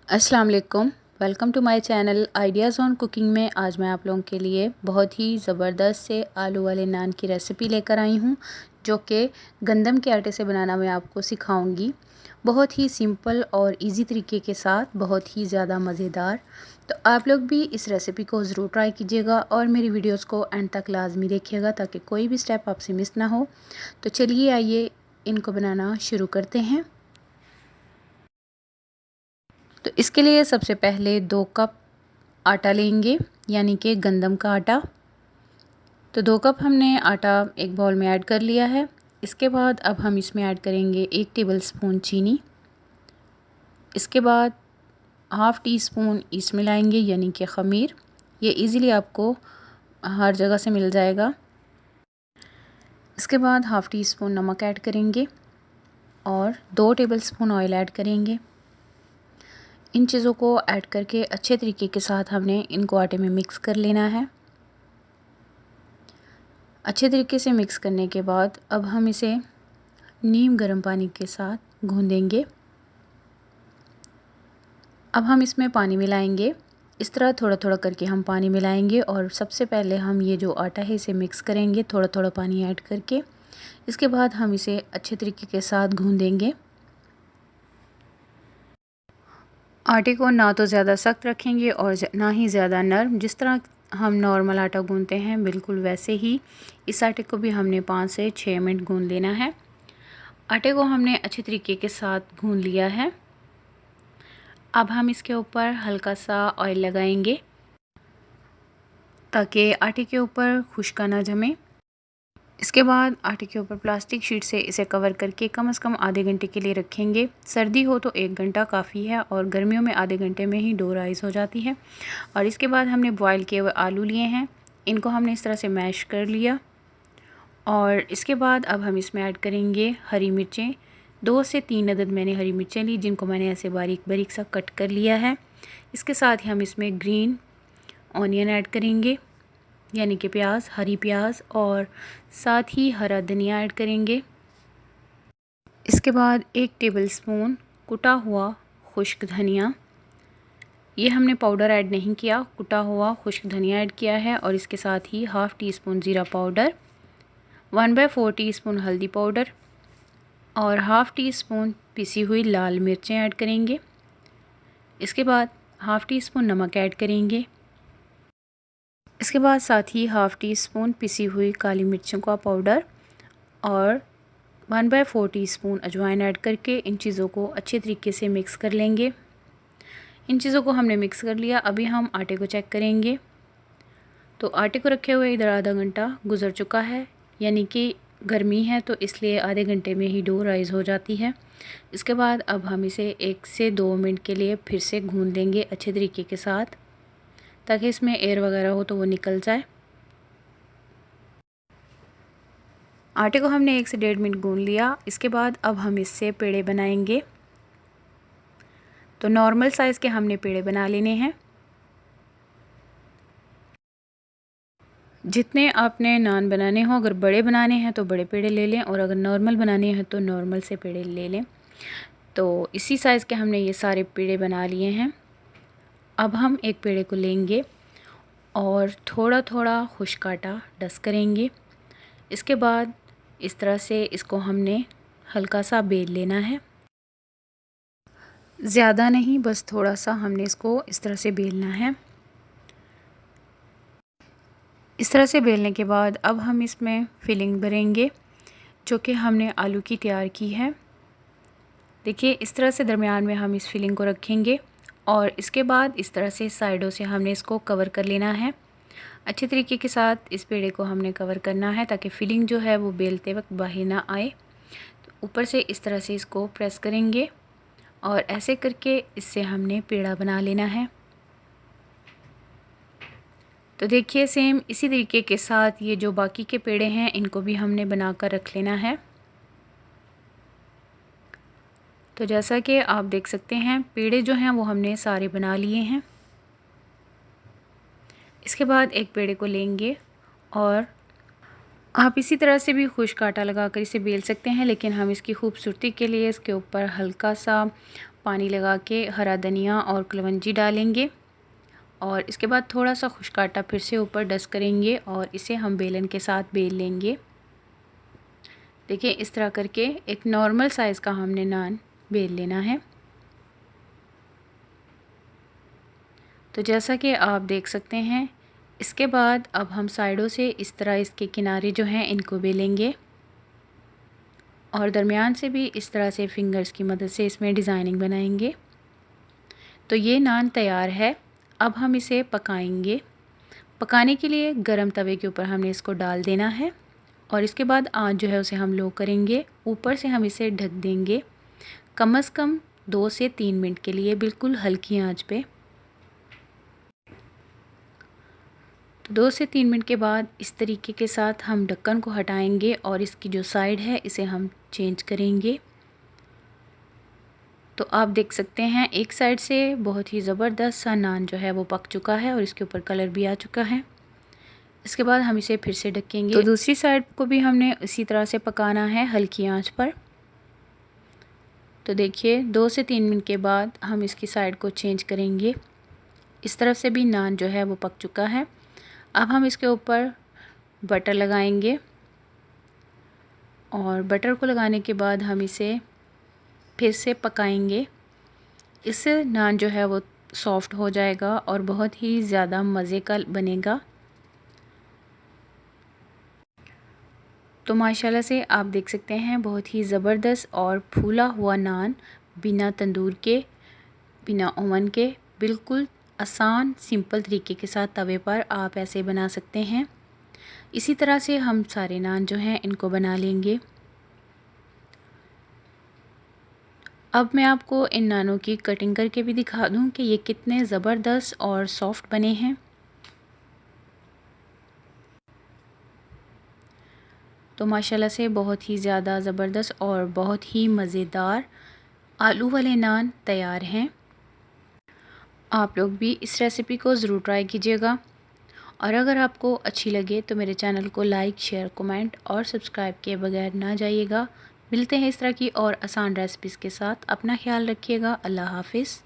अस्सलाम वालेकुम। Welcome to my channel ideas on cooking में आज मैं आप लोगों के लिए बहुत ही ज़बरदस्त से आलू वाले नान की रेसिपी लेकर आई हूँ, जो कि गंदम के आटे से बनाना मैं आपको सिखाऊंगी। बहुत ही सिंपल और इजी तरीके के साथ, बहुत ही ज़्यादा मज़ेदार। तो आप लोग भी इस रेसिपी को ज़रूर ट्राई कीजिएगा और मेरी वीडियोज़ को एंड तक लाजमी देखिएगा ताकि कोई भी स्टेप आपसे मिस ना हो। तो चलिए आइए इनको बनाना शुरू करते हैं। तो इसके लिए सबसे पहले 2 कप आटा लेंगे, यानी कि गंदम का आटा। तो 2 कप हमने आटा एक बाउल में ऐड कर लिया है। इसके बाद अब हम इसमें ऐड करेंगे 1 टेबलस्पून चीनी। इसके बाद हाफ़ टी स्पून ईस्ट मिलाएंगे, यानी कि ख़मीर। ये इजीली आपको हर जगह से मिल जाएगा। इसके बाद हाफ़ टी स्पून नमक ऐड करेंगे और 2 टेबलस्पून ऑयल ऐड करेंगे। इन चीज़ों को ऐड करके अच्छे तरीके के साथ हमने इनको आटे में मिक्स कर लेना है। अच्छे तरीके से मिक्स करने के बाद अब हम इसे नीम गर्म पानी के साथ गूँधेंगे। अब हम इसमें पानी मिलाएंगे। इस तरह थोड़ा थोड़ा करके हम पानी मिलाएंगे और सबसे पहले हम ये जो आटा है इसे मिक्स करेंगे थोड़ा थोड़ा पानी ऐड करके। इसके बाद हम इसे अच्छे तरीके के साथ गूँधेंगे। आटे को ना तो ज़्यादा सख्त रखेंगे और ना ही ज़्यादा नरम। जिस तरह हम नॉर्मल आटा गूँधते हैं बिल्कुल वैसे ही इस आटे को भी हमने 5 से 6 मिनट गूँध लेना है। आटे को हमने अच्छे तरीके के साथ गूँध लिया है। अब हम इसके ऊपर हल्का सा ऑयल लगाएंगे ताकि आटे के ऊपर खुश्का ना जमे। इसके बाद आटे के ऊपर प्लास्टिक शीट से इसे कवर करके कम से कम आधे घंटे के लिए रखेंगे। सर्दी हो तो 1 घंटा काफ़ी है और गर्मियों में आधे घंटे में ही डो राइस हो जाती है। और इसके बाद हमने बॉयल किए हुए आलू लिए हैं, इनको हमने इस तरह से मैश कर लिया। और इसके बाद अब हम इसमें ऐड करेंगे हरी मिर्चें। 2 से 3 अदद मैंने हरी मिर्चें ली, जिनको मैंने ऐसे बारीक बारीक सा कट कर लिया है। इसके साथ ही हम इसमें ग्रीन ऑनियन ऐड करेंगे, यानी कि प्याज, हरी प्याज, और साथ ही हरा धनिया ऐड करेंगे। इसके बाद 1 टेबलस्पून कुटा हुआ खुश्क धनिया, ये हमने पाउडर ऐड नहीं किया, कुटा हुआ खुश्क धनिया ऐड किया है। और इसके साथ ही हाफ़ टी स्पून ज़ीरा पाउडर, 1/4 टीस्पून हल्दी पाउडर और हाफ़ टी स्पून पिसी हुई लाल मिर्चें ऐड करेंगे। इसके बाद हाफ़ टी स्पून नमक ऐड करेंगे। इसके बाद साथ ही हाफ़ टी स्पून पिसी हुई काली मिर्चों का पाउडर और 1/4 टीस्पून अजवाइन ऐड करके इन चीज़ों को अच्छे तरीके से मिक्स कर लेंगे। इन चीज़ों को हमने मिक्स कर लिया। अभी हम आटे को चेक करेंगे। तो आटे को रखे हुए इधर आधा घंटा गुज़र चुका है, यानी कि गर्मी है तो इसलिए आधे घंटे में ही डो राइस हो जाती है। इसके बाद अब हम इसे 1 से 2 मिनट के लिए फिर से गूँध लेंगे अच्छे तरीके के साथ, ताकि इसमें एयर वगैरह हो तो वो निकल जाए। आटे को हमने 1 से 1.5 मिनट गूँध लिया। इसके बाद अब हम इससे पेड़े बनाएंगे। तो नॉर्मल साइज़ के हमने पेड़े बना लेने हैं। जितने आपने नान बनाने हो, अगर बड़े बनाने हैं तो बड़े पेड़े ले लें और अगर नॉर्मल बनाने हैं तो नॉर्मल से पेड़े ले लें। तो इसी साइज़ के हमने ये सारे पेड़े बना लिए हैं। अब हम एक पेड़े को लेंगे और थोड़ा थोड़ा खुश्क आटा डस्ट करेंगे। इसके बाद इस तरह से इसको हमने हल्का सा बेल लेना है, ज़्यादा नहीं, बस थोड़ा सा हमने इसको इस तरह से बेलना है। इस तरह से बेलने के बाद अब हम इसमें फिलिंग भरेंगे, जो कि हमने आलू की तैयार की है। देखिए इस तरह से दरमियान में हम इस फिलिंग को रखेंगे और इसके बाद इस तरह से साइडों से हमने इसको कवर कर लेना है। अच्छे तरीके के साथ इस पेड़े को हमने कवर करना है ताकि फिलिंग जो है वो बेलते वक्त बाहर ना आए। तो ऊपर से इस तरह से इसको प्रेस करेंगे और ऐसे करके इससे हमने पेड़ा बना लेना है। तो देखिए सेम इसी तरीके के साथ ये जो बाकी के पेड़े हैं इनको भी हमने बनाकर रख लेना है। तो जैसा कि आप देख सकते हैं पेड़े जो हैं वो हमने सारे बना लिए हैं। इसके बाद एक पेड़े को लेंगे और आप इसी तरह से भी खुश्क आटा लगाकर इसे बेल सकते हैं, लेकिन हम इसकी खूबसूरती के लिए इसके ऊपर हल्का सा पानी लगा के हरा धनिया और कलवंजी डालेंगे और इसके बाद थोड़ा सा खुश्क आटा फिर से ऊपर डस्ट करेंगे और इसे हम बेलन के साथ बेल लेंगे। देखिए इस तरह करके एक नॉर्मल साइज़ का हमने नान बेल लेना है। तो जैसा कि आप देख सकते हैं, इसके बाद अब हम साइडों से इस तरह इसके किनारे जो हैं इनको बेलेंगे और दरमियान से भी इस तरह से फिंगर्स की मदद से इसमें डिज़ाइनिंग बनाएंगे। तो ये नान तैयार है। अब हम इसे पकाएंगे। पकाने के लिए गरम तवे के ऊपर हमने इसको डाल देना है और इसके बाद आंच जो है उसे हम लो करेंगे। ऊपर से हम इसे ढक देंगे कम से कम 2 से 3 मिनट के लिए, बिल्कुल हल्की आंच पे। तो 2 से 3 मिनट के बाद इस तरीके के साथ हम ढक्कन को हटाएंगे और इसकी जो साइड है इसे हम चेंज करेंगे। तो आप देख सकते हैं एक साइड से बहुत ही ज़बरदस्त सा नान जो है वो पक चुका है और इसके ऊपर कलर भी आ चुका है। इसके बाद हम इसे फिर से ढकेंगे। तो दूसरी साइड को भी हमने इसी तरह से पकाना है हल्की आंच पर। तो देखिए 2 से 3 मिनट के बाद हम इसकी साइड को चेंज करेंगे। इस तरफ से भी नान जो है वो पक चुका है। अब हम इसके ऊपर बटर लगाएंगे और बटर को लगाने के बाद हम इसे फिर से पकाएंगे। इससे नान जो है वो सॉफ्ट हो जाएगा और बहुत ही ज़्यादा मज़े का बनेगा। तो माशाल्लाह से आप देख सकते हैं बहुत ही ज़बरदस्त और फूला हुआ नान, बिना तंदूर के, बिना ओवन के, बिल्कुल आसान सिंपल तरीके के साथ तवे पर आप ऐसे बना सकते हैं। इसी तरह से हम सारे नान जो हैं इनको बना लेंगे। अब मैं आपको इन नानों की कटिंग करके भी दिखा दूं कि ये कितने ज़बरदस्त और सॉफ्ट बने हैं। तो माशाल्लाह से बहुत ही ज़्यादा ज़बरदस्त और बहुत ही मज़ेदार आलू वाले नान तैयार हैं। आप लोग भी इस रेसिपी को ज़रूर ट्राई कीजिएगा और अगर आपको अच्छी लगे तो मेरे चैनल को लाइक, शेयर, कमेंट और सब्सक्राइब किए बगैर ना जाइएगा। मिलते हैं इस तरह की और आसान रेसिपीज़ के साथ। अपना ख्याल रखिएगा। अल्लाह हाफ़िज़।